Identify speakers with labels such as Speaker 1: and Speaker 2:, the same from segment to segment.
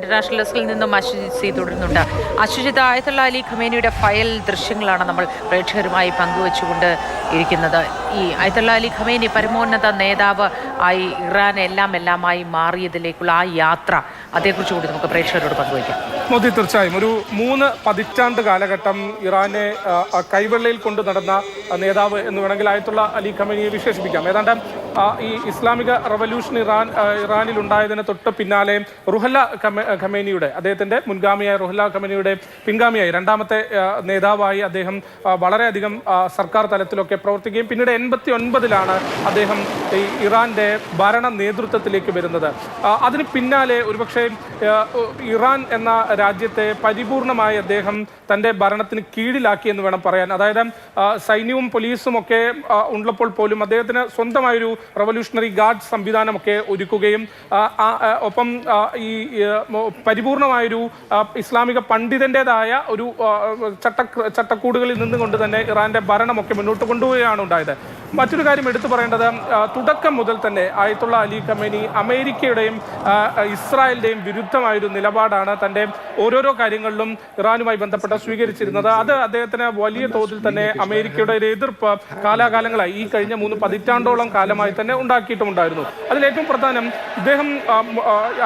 Speaker 1: International ഡെസ്കിൽ നിന്നും അശ്വജിത് തുടരുന്നുണ്ട്. അശ്വജിത്, ആയത്തുള്ള അലി ഖമേനിയുടെ ഫയൽ ദൃശ്യങ്ങളാണ് നമ്മൾ പ്രേക്ഷകരുമായി പങ്കുവച്ചുകൊണ്ട് ഇരിക്കുന്നത്. ഈ ആയത്തുള്ള അലി ഖമേനി പരമോന്നത നേതാവ് ആയി ഇറാൻ എല്ലാമായി മാറിയതിലേക്കുള്ള ആ യാത്ര, അതേക്കുറിച്ച് കൂടി നമുക്ക് പ്രേക്ഷകരോട് പങ്കുവയ്ക്കാം.
Speaker 2: മോദി, തീർച്ചയായും ഒരു 3 പതിറ്റാണ്ട് കാലഘട്ടം ഇറാനെ കൈവെള്ളയിൽ കൊണ്ടു നടന്ന നേതാവ് എന്ന് വേണമെങ്കിൽ ആയത്തുള്ള അലി ഖമേനിയെ വിശേഷിപ്പിക്കാം. ഏതാണ്ട് ഈ ഇസ്ലാമിക റവല്യൂഷൻ ഇറാനിൽ ഉണ്ടായതിന് തൊട്ട് പിന്നാലെ റുഹല്ല ഖമേനിയുടെ, അദ്ദേഹത്തിന്റെ മുൻഗാമിയായ റുഹല്ല ഖമേനിയുടെ പിൻഗാമിയായി രണ്ടാമത്തെ നേതാവായി അദ്ദേഹം വളരെയധികം സർക്കാർ തലത്തിലൊക്കെ പ്രവർത്തിക്കുകയും പിന്നീട് 89-ലാണ് അദ്ദേഹം ഈ ഇറാന്റെ ഭരണ നേതൃത്വത്തിലേക്ക് വരുന്നത്. അതിന് പിന്നാലെ ഒരുപക്ഷെ ഇറാൻ എന്ന രാജ്യത്തെ പരിപൂർണമായി അദ്ദേഹം തൻ്റെ ഭരണത്തിന് കീഴിലാക്കി എന്ന് വേണം പറയാൻ. അതായത് സൈന്യവും പോലീസും ഒക്കെ ഉള്ളപ്പോൾ പോലും അദ്ദേഹത്തിന് സ്വന്തമായൊരു റവല്യൂഷണറി ഗാർഡ് സംവിധാനമൊക്കെ ഒരുക്കുകയും ഒപ്പം ഈ പരിപൂർണമായൊരു ഇസ്ലാമിക പണ്ഡിതൻ്റെതായ ഒരു ചട്ടക്കൂടുകളിൽ നിന്നുകൊണ്ട് തന്നെ ഇറാന്റെ ഭരണമൊക്കെ മുന്നോട്ട് കൊണ്ടുപോവുകയാണ് ഉണ്ടായത്. മറ്റൊരു കാര്യം എടുത്തു പറയേണ്ടത്, തുടക്കം മുതൽ തന്നെ ആയത്തുള്ള അലി ഖമേനി അമേരിക്കയുടെയും ഇസ്രായേലിൻ്റെയും വിരുദ്ധമായൊരു നിലപാടാണ് തൻ്റെ ഓരോരോ കാര്യങ്ങളിലും ഇറാനുമായി ബന്ധപ്പെട്ട് സ്വീകരിച്ചിരുന്നത്. അത് അദ്ദേഹത്തിന് വലിയ തോതിൽ തന്നെ അമേരിക്കയുടെ ഒരു എതിർപ്പ് കാലാകാലങ്ങളായി ഈ കഴിഞ്ഞ 3 പതിറ്റാണ്ടോളം കാലമായി തന്നെ ഉണ്ടാക്കിയിട്ടുമുണ്ടായിരുന്നു. അതിലേറ്റവും പ്രധാനം, ഇദ്ദേഹം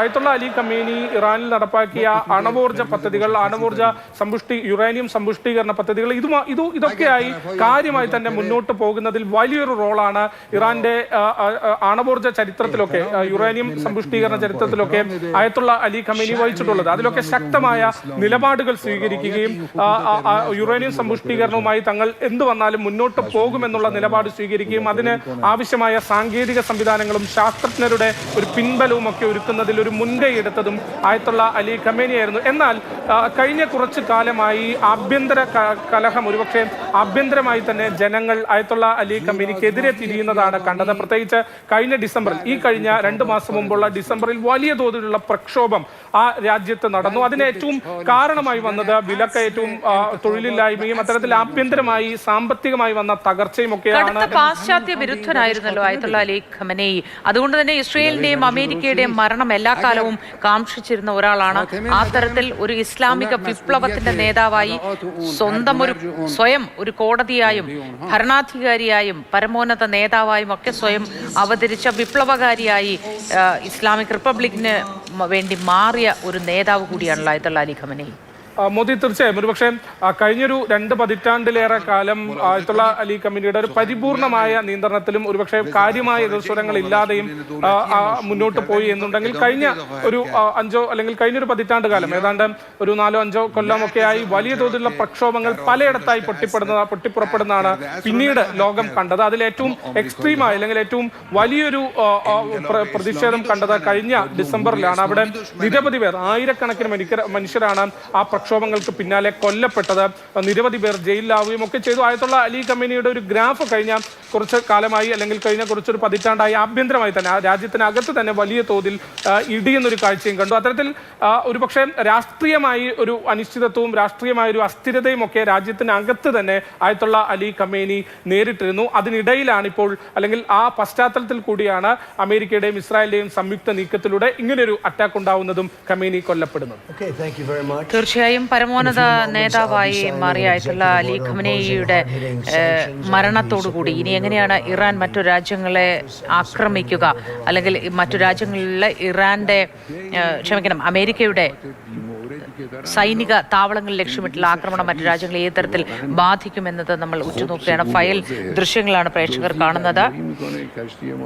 Speaker 2: ആയത്തുള്ള അലി ഖമേനി ഇറാനിൽ നടപ്പാക്കിയ അണവോർജ പദ്ധതികൾ, അണവോർജ യുറേനിയം സമ്പുഷ്ടീകരണ പദ്ധതികൾ, ഇതൊക്കെയായി കാര്യമായി തന്നെ മുന്നോട്ട് പോകുന്നതിൽ വലിയൊരു റോളാണ് ഇറാന്റെ ആണവോർജ ചരിത്രത്തിലൊക്കെ, യുറേനിയം സമ്പുഷ്ടീകരണ ചരിത്രത്തിലൊക്കെ ആയത്തുള്ള അലി ഖമേനി വഹിച്ചിട്ടുള്ളത്. അതിലൊക്കെ ശക്തമായ നിലപാടുകൾ സ്വീകരിക്കുകയും യുറേനിയം സമ്പുഷ്ടീകരണവുമായി തങ്ങൾ എന്തു വന്നാലും മുന്നോട്ട് പോകുമെന്നുള്ള നിലപാട് സ്വീകരിക്കുകയും അതിന് ആവശ്യമായ സാങ്കേതിക സംവിധാനങ്ങളും ശാസ്ത്രജ്ഞരുടെ ഒരു പിൻബലവും ഒക്കെ ഒരുക്കുന്നതിൽ ഒരു മുൻകൈ എടുത്തതും ആയത്തുള്ള അലി ഖമേനിയായിരുന്നു. എന്നാൽ കഴിഞ്ഞ കുറച്ചു കാലമായി ആഭ്യന്തര കലഹം, ഒരുപക്ഷെ ആഭ്യന്തരമായി തന്നെ ജനങ്ങൾ ആയത്തുള്ള അലി ഖമേനിക്കെതിരെ തിരിയുന്നതാണ് കണ്ടത്. പ്രത്യേകിച്ച് കഴിഞ്ഞ ഡിസംബറിൽ, ഈ കഴിഞ്ഞ 2 മാസം മുമ്പുള്ള ഡിസംബറിൽ വലിയ തോതിലുള്ള പ്രക്ഷോഭം ആ രാജ്യത്ത് നടന്നു. അതിന് ഏറ്റവും കാരണമായി വന്നത് വിലക്കയറ്റവും തൊഴിലില്ലായ്മയും അത്തരത്തിൽ ആഭ്യന്തരമായി സാമ്പത്തികമായി വന്ന തകർച്ചയും ഒക്കെയാണ്.
Speaker 1: പാശ്ചാത്യ വിരുദ്ധനായിരുന്നല്ലോ ആയത്തുള്ള അലി ഖമേനി. അതുകൊണ്ട് തന്നെ ഇസ്രയേലിന്റെയും അമേരിക്കയുടെയും മരണം എല്ലാ കാലവും കാംക്ഷിച്ചിരുന്ന ഒരാളാണ്. ആ തരത്തിൽ ഒരു ഇസ്ലാമിക വിപ്ലവത്തിന്റെ നേതാവായി സ്വയം ഒരു കോടതിയായും ഭരണാധികാരിയായും പരമോന്നത നേതാവായും ഒക്കെ സ്വയം അവതരിച്ച വിപ്ലവകാരിയായി ഇസ്ലാമിക് റിപ്പബ്ലിക്കിന് വേണ്ടി മാറിയ ഒരു നേതാവ് കൂടിയാണല്ലോ ആയത്തുള്ള അലി ഖമേനി.
Speaker 2: മോദി, തീർച്ചയായും ഒരുപക്ഷെ കഴിഞ്ഞൊരു 2 പതിറ്റാണ്ടിലേറെ കാലം ആയത്തുള്ള അലി ഖമേനിയുടെ ഒരു പരിപൂർണമായ നിയന്ത്രണത്തിലും ഒരുപക്ഷെ കാര്യമായ എതിർസ്വരങ്ങൾ ഇല്ലാതെയും മുന്നോട്ട് പോയി എന്നുണ്ടെങ്കിൽ കഴിഞ്ഞ ഒരു 5 അല്ലെങ്കിൽ കഴിഞ്ഞൊരു പതിറ്റാണ്ട് കാലം, ഏതാണ്ട് ഒരു 4-5 കൊല്ലമൊക്കെയായി വലിയ തോതിലുള്ള പ്രക്ഷോഭങ്ങൾ പലയിടത്തായി പൊട്ടിപ്പുറപ്പെടുന്നതാണ് പിന്നീട് ലോകം കണ്ടത്. അതിൽ ഏറ്റവും എക്സ്ട്രീമായി അല്ലെങ്കിൽ ഏറ്റവും വലിയൊരു പ്രതിഷേധം കണ്ടത് കഴിഞ്ഞ ഡിസംബറിലാണ്. അവിടെ നിരവധി പേർ, ആയിരക്കണക്കിന് മനുഷ്യരാണ് ആ പ്രക്ഷോഭങ്ങൾക്ക് പിന്നാലെ കൊല്ലപ്പെട്ടത്. നിരവധി പേർ ജയിലിലാവുകയും ഒക്കെ ചെയ്തു. ആയത്തുള്ള അലി ഖമേനിയുടെ ഒരു ഗ്രാഫ് കഴിഞ്ഞ കുറച്ച് കാലമായി അല്ലെങ്കിൽ കഴിഞ്ഞ കുറച്ചൊരു പതിറ്റാണ്ടായി ആഭ്യന്തരമായി തന്നെ രാജ്യത്തിനകത്ത് തന്നെ വലിയ തോതിൽ ഇടിയുന്നൊരു കാഴ്ചയും കണ്ടു. അത്തരത്തിൽ ഒരുപക്ഷെ രാഷ്ട്രീയമായി ഒരു അനിശ്ചിതത്വവും രാഷ്ട്രീയമായ ഒരു അസ്ഥിരതയും ഒക്കെ രാജ്യത്തിനകത്ത് തന്നെ ആയത്തുള്ള അലി ഖമേനി നേരിട്ടിരുന്നു. അതിനിടയിലാണ് ഇപ്പോൾ, അല്ലെങ്കിൽ ആ പശ്ചാത്തലത്തിൽ കൂടിയാണ് അമേരിക്കയുടെയും ഇസ്രായേലിന്റെയും സംയുക്ത നീക്കത്തിലൂടെ ഇങ്ങനെയൊരു അറ്റാക്ക് ഉണ്ടാവുന്നതും ഖമേനി കൊല്ലപ്പെടുന്നത്.
Speaker 1: തീർച്ചയായും പരമോന്നത നേതാവായി മാറിയ ആയത്തുള്ള അലി ഖമേനിയുടെ മരണത്തോടുകൂടി ഇനി എങ്ങനെയാണ് ഇറാൻ മറ്റു രാജ്യങ്ങളെ ആക്രമിക്കുക, അല്ലെങ്കിൽ മറ്റു രാജ്യങ്ങളിലെ അമേരിക്കയുടെ സൈനിക താവളങ്ങൾ ലക്ഷ്യമിട്ടുള്ള ആക്രമണം മറ്റു രാജ്യങ്ങളെ ഏത് തരത്തിൽ ബാധിക്കുമെന്നത് നമ്മൾ ഉറ്റുനോക്കുകയാണ്. ഫയൽ ദൃശ്യങ്ങളാണ് പ്രേക്ഷകർ കാണുന്നത്.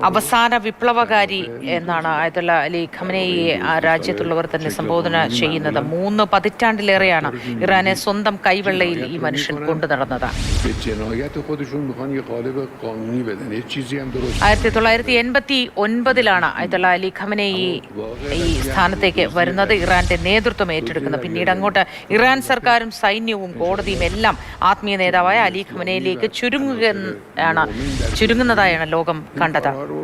Speaker 1: അവസാന വിപ്ലവകാരി എന്നാണ് ആയത്തുള്ള അലി ഖമേനിയെ ആ രാജ്യത്തുള്ളവർ തന്നെ സംബോധന ചെയ്യുന്നത്. 3 പതിറ്റാണ്ടിലേറെയാണ് ഇറാനെ സ്വന്തം കൈവെള്ളയിൽ ഈ മനുഷ്യൻ കൊണ്ടു നടന്നത്. 1989 ആയത്തുള്ള അലി ഖമേനി ഈ സ്ഥാനത്തേക്ക് വരുന്നത്, ഇറാന്റെ നേതൃത്വം ഏറ്റെടുക്കുന്നത്. പിന്നീട് അങ്ങോട്ട് ഇറാൻ സർക്കാരും സൈന്യവും കോടതിയും എല്ലാം ആത്മീയ നേതാവായ അലി ഖമേനിയിലേക്ക് ചുരുങ്ങുന്നതായാണ് ലോകം കണ്ടത്.